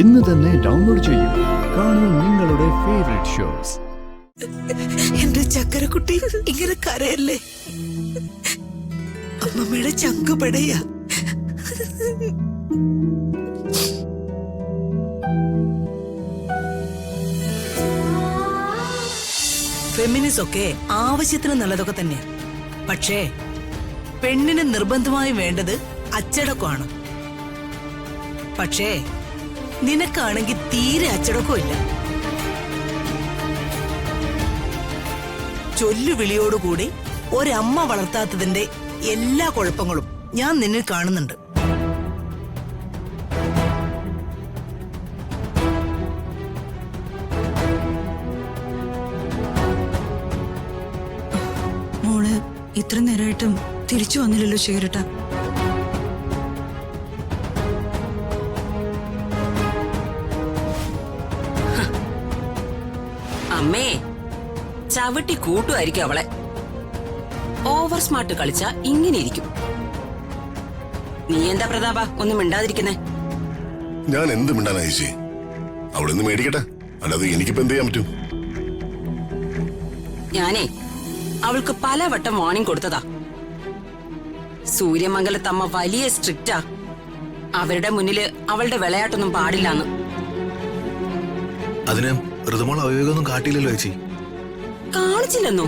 ഇന്ന് തന്നെ ഡൗൺലോഡ് ചെയ്യൂ. കാണൂ നിങ്ങളുടെ ഫേവറേറ്റ് ഷോസ്. എന്റെ ചക്കരക്കുട്ടി ഇങ്ങനെ കരയല്ലേ, അമ്മമ്മയുടെ ചങ്ക് പെടയാ. ഫെമിനിസം ഒക്കെ ആവശ്യത്തിന് നല്ലതൊക്കെ തന്നെയാ. പക്ഷേ പെണ്ണിന് നിർബന്ധമായും വേണ്ടത് അച്ചടക്കമാണ്. പക്ഷേ നിനക്കാണെങ്കിൽ തീരെ അച്ചടക്കമില്ല. ചൊല്ലുവിളിയോടുകൂടി ഒരമ്മ വളർത്താത്തതിന്റെ എല്ലാ കുഴപ്പങ്ങളും ഞാൻ നിന്നിൽ കാണുന്നുണ്ട്. മോള് ഇത്ര നേരമായിട്ടും തിരിച്ചു വന്നില്ലല്ലോ ശേഖരട്ട. അമ്മേ, ചവിട്ടി കൂട്ടുമായിരിക്കും അവളെ. ഓവർ സ്മാർട്ട് കളിച്ചാ ഇങ്ങനെ ഇരിക്കും. നീ എന്താ പ്രതാപ ഒന്നും മിണ്ടാതിരിക്കുന്നേ? ഞാൻ എന്ത് മിണ്ടാനാ ചേച്ചി? അവിടെ നിന്ന് മേടിക്കട്ടെ, അല്ലാതെ എനിക്കിപ്പോ എന്ത് ചെയ്യാൻ പറ്റും? ഞാനേ അവൾക്ക് പലവട്ടം വാണിംഗ് കൊടുത്തതാ. സൂര്യമംഗലത്തമ്മ വലിയ സ്ട്രിക്റ്റാ. അവരുടെ മുന്നില് അവളുടെ വിളയാട്ടൊന്നും പാടില്ലാന്ന്. അതിന് ഋതുമോൾ അവിവേകൊന്നും കാട്ടിയില്ലല്ലോ ചേച്ചി. കാണിച്ചില്ലെന്നോ?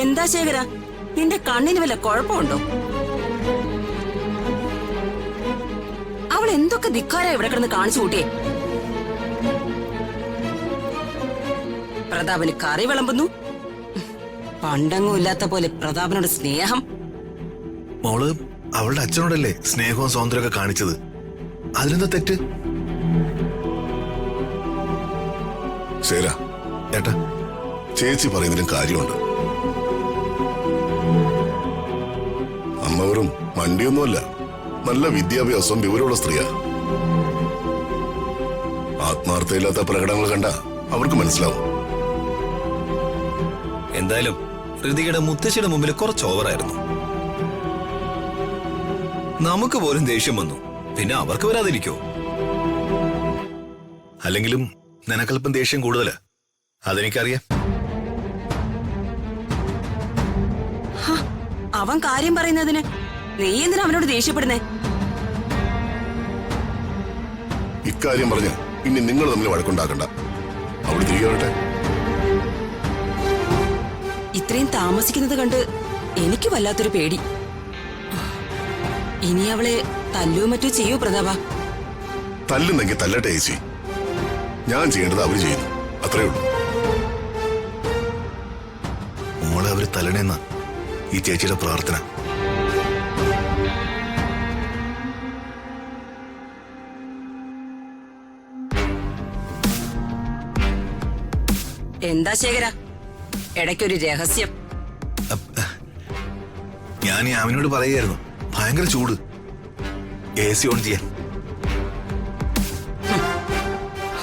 എന്താ ശേഖര, നിന്റെ കണ്ണിന് വല്ല കുഴപ്പമുണ്ടോ? അവൾ എന്തൊക്കെ ധിക്കാരാ ഇവിടെ കിടന്ന് കാണിച്ചു കൂട്ടിയേ. പ്രതാപന് കറി വിളമ്പുന്നു. പണ്ടങ്ങും ഇല്ലാത്ത പോലെ പ്രതാപനോട് സ്നേഹം. മോള് അവളുടെ അച്ഛനോടല്ലേ സ്നേഹവും സൗന്ദര്യമൊക്കെ കാണിച്ചത്. അതിനെന്താ തെറ്റ്? ശേര ഏട്ടാ, ചേച്ചി പറയുന്നതിലും കാര്യമുണ്ട്. അമ്മ വെറും മണ്ടിയൊന്നുമല്ല, നല്ല വിദ്യാഭ്യാസവും വിവരമുള്ള സ്ത്രീയാ. ആത്മാർത്ഥയില്ലാത്ത പ്രകടനങ്ങൾ കണ്ട അവർക്ക് മനസ്സിലാവും. എന്തായാലും ഋതികയുടെ മുത്തശ്ശിയുടെ മുമ്പിൽ കുറച്ച് ഓവറായിരുന്നു. നമുക്ക് പോലും ദേഷ്യം വന്നു, പിന്നെ അവർക്ക് വരാതിരിക്കോ? അല്ലെങ്കിലും നിനക്കല്പം ദേഷ്യം കൂടുതല്, അതെനിക്കറിയാം. അവൻ കാര്യം പറയുന്നതിന് നീ എന്തിനാ അവനോട് ദേഷ്യപ്പെടുന്നേ? ഇക്കാര്യം പറഞ്ഞ് ഇനി നിങ്ങൾ തമ്മിൽ വഴക്കുണ്ടാക്കണ്ട. അവിടെ തിരികെ വരട്ടെ. ഇത്രയും താമസിക്കുന്നത് കണ്ട് എനിക്ക് വല്ലാത്തൊരു പേടി. ഇനി അവളെ തല്ലുവോ മറ്റോ ചെയ്യൂ പ്രതാപ? തല്ലുന്നെങ്കിൽ തല്ലട്ടെ ചേച്ചി. ഞാൻ ചെയ്യേണ്ടത് അവര് ചെയ്യുന്നു, അത്രേ ഉള്ളൂ. മോളെ അവര് തല്ലണേന്ന ഈ ചേച്ചിയുടെ പ്രാർത്ഥന. എന്താ ശേഖര, ഇടയ്ക്കൊരു രഹസ്യം? ഞാൻ അവനോട് പറയുകയായിരുന്നു, ഭയങ്കര ചൂട്, AC ഓൺ ചെയ്യാൻ.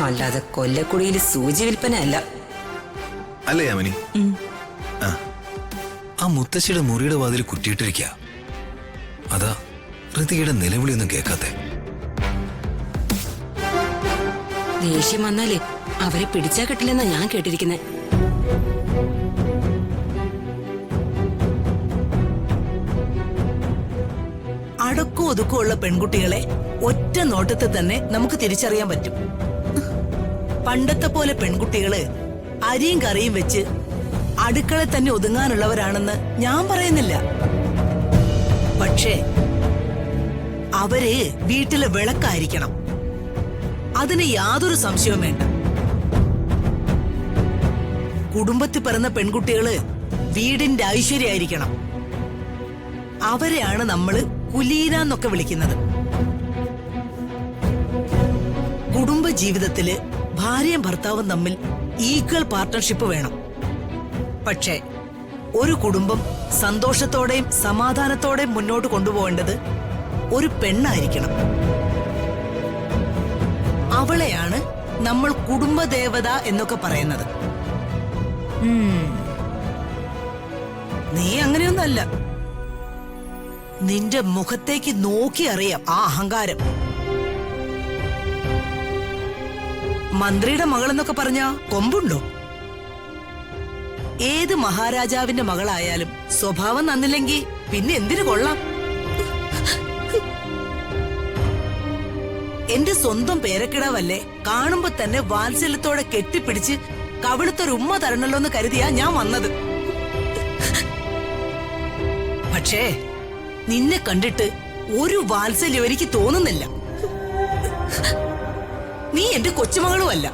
അല്ലാതെ കൊല്ലക്കുടിയിൽ സൂചി വിൽപ്പന അല്ല അല്ലേ യാമിനി? ആ മുത്തശ്ശിയുടെ മുറിയുടെ വാതിൽ കുറ്റിയിട്ടിരിക്കുക. അതാ ഋതികയുടെ നിലവിളിയൊന്നും കേൾക്കാത്തെ. ദേഷ്യം വന്നാലേ അവരെ പിടിച്ചാ കിട്ടില്ലെന്നാ ഞാൻ കേട്ടിരിക്കുന്നെ. അടക്കവും ഒതുക്കമുള്ള പെൺകുട്ടികളെ ഒറ്റ നോട്ടത്തിൽ തന്നെ നമുക്ക് തിരിച്ചറിയാൻ പറ്റും. പണ്ടത്തെ പോലെ പെൺകുട്ടികള് അരിയും കറിയും വെച്ച് അടുക്കള തന്നെ ഒതുങ്ങാനുള്ളവരാണെന്ന് ഞാൻ പറയുന്നില്ല. പക്ഷേ അവര് വീട്ടിലെ വിളക്കായിരിക്കണം, അതിന് യാതൊരു സംശയവും വേണ്ട. കുടുംബത്തിൽ പിറന്ന പെൺകുട്ടികള് വീടിന്റെ ഐശ്വര്യായിരിക്കണം. അവരെയാണ് നമ്മള് കുലീന എന്നൊക്കെ വിളിക്കുന്നത്. കുടുംബ ജീവിതത്തില് ഭാര്യയും ഭർത്താവും തമ്മിൽ ഈക്വൽ പാർട്ട്ണർഷിപ്പ് വേണം. പക്ഷേ ഒരു കുടുംബം സന്തോഷത്തോടെയും സമാധാനത്തോടെയും മുന്നോട്ട് കൊണ്ടുപോകേണ്ടത് ഒരു പെണ്ണായിരിക്കണം. അവളെയാണ് നമ്മൾ കുടുംബദേവത എന്നൊക്കെ പറയുന്നത്. നീ അങ്ങനെയൊന്നല്ല. നിന്റെ മുഖത്തേക്ക് നോക്കി അറിയാം ആ അഹങ്കാരം. മന്ത്രിയുടെ മകളെന്നൊക്കെ പറഞ്ഞ കൊമ്പുണ്ടോ? ഏത് മഹാരാജാവിന്റെ മകളായാലും സ്വഭാവം നന്നില്ലെങ്കിൽ പിന്നെ എന്തിനു കൊള്ളാം? എന്റെ സ്വന്തം പേരക്കിടാവല്ലേ, കാണുമ്പോ തന്നെ വാത്സല്യത്തോടെ കെട്ടിപ്പിടിച്ച് കവിളത്തൊരു ഉമ്മ തരണല്ലോ എന്ന് കരുതിയാ ഞാൻ വന്നത്. പക്ഷേ നിന്നെ കണ്ടിട്ട് ഒരു വാത്സല്യം എനിക്ക് തോന്നുന്നില്ല. നീ എന്റെ കൊച്ചുമകളുമല്ല.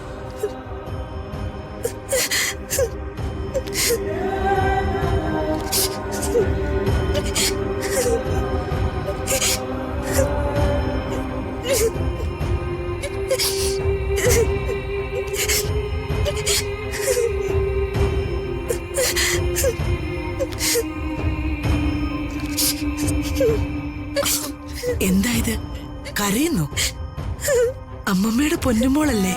എന്താ ഇത്, കരയുന്നു? അമ്മമ്മയുടെ പൊന്നുമോളല്ലേ?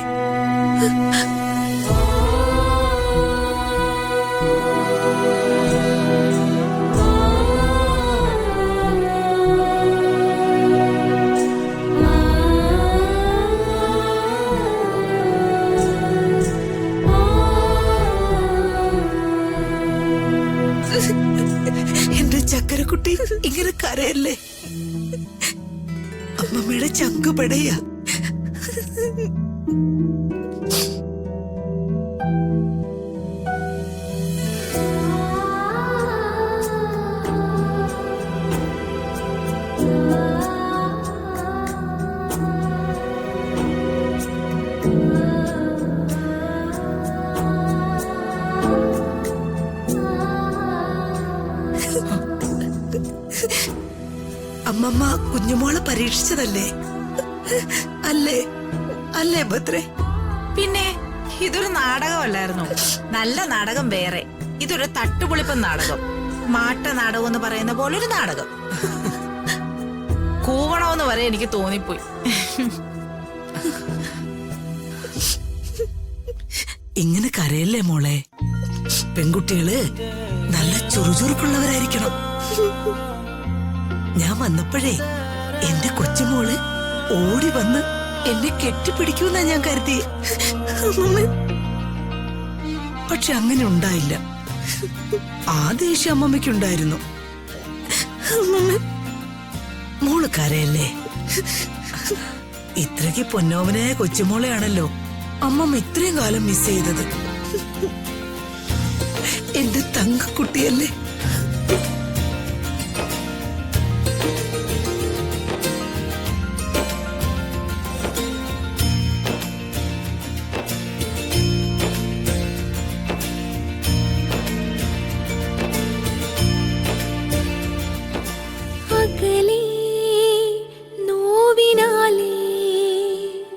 എന്റെ ചക്കരക്കുട്ടി ഇങ്ങനെ കരയല്ലേ? അമ്മമ്മയുടെ ചങ്ക് പെടയാ. അമ്മമ്മ കുഞ്ഞുമോളെ പരീക്ഷിച്ചതല്ലേ? അല്ലേ അല്ലേ ഭദ്രേ? പിന്നെ ഇതൊരു നാടകമല്ലായിരുന്നു. നല്ല നാടകം വേറെ, ഇതൊരു തട്ടുപൊളിപ്പൻ നാടകം. മാട്ട നാടകം എന്ന് പറയുന്ന പോലെ ഒരു നാടകം. കൂവണമെന്ന് വരെ എനിക്ക് തോന്നിപ്പോയി. ഇങ്ങനെ കരയല്ലേ മോളെ. പെൺകുട്ടികള് നല്ല ചുറുചുറുക്കുള്ളവരായിരിക്കണം. ഞാൻ വന്നപ്പോഴേ എന്റെ കൊച്ചുമോള് ഓടി വന്ന് എന്നെ കെട്ടിപ്പിടിക്കൂന്നാ ഞാൻ കരുതി. പക്ഷെ അങ്ങനെ ഉണ്ടായില്ല. ആ ദേഷ്യം അമ്മമ്മയ്ക്കുണ്ടായിരുന്നു. മോള് കരയല്ലേ? ഇത്രയ്ക്ക് പൊന്നോവനായ കൊച്ചുമോളെയാണല്ലോ അമ്മമ്മ ഇത്രയും കാലം മിസ് ചെയ്തത്. എന്റെ തങ്കക്കുട്ടിയല്ലേ?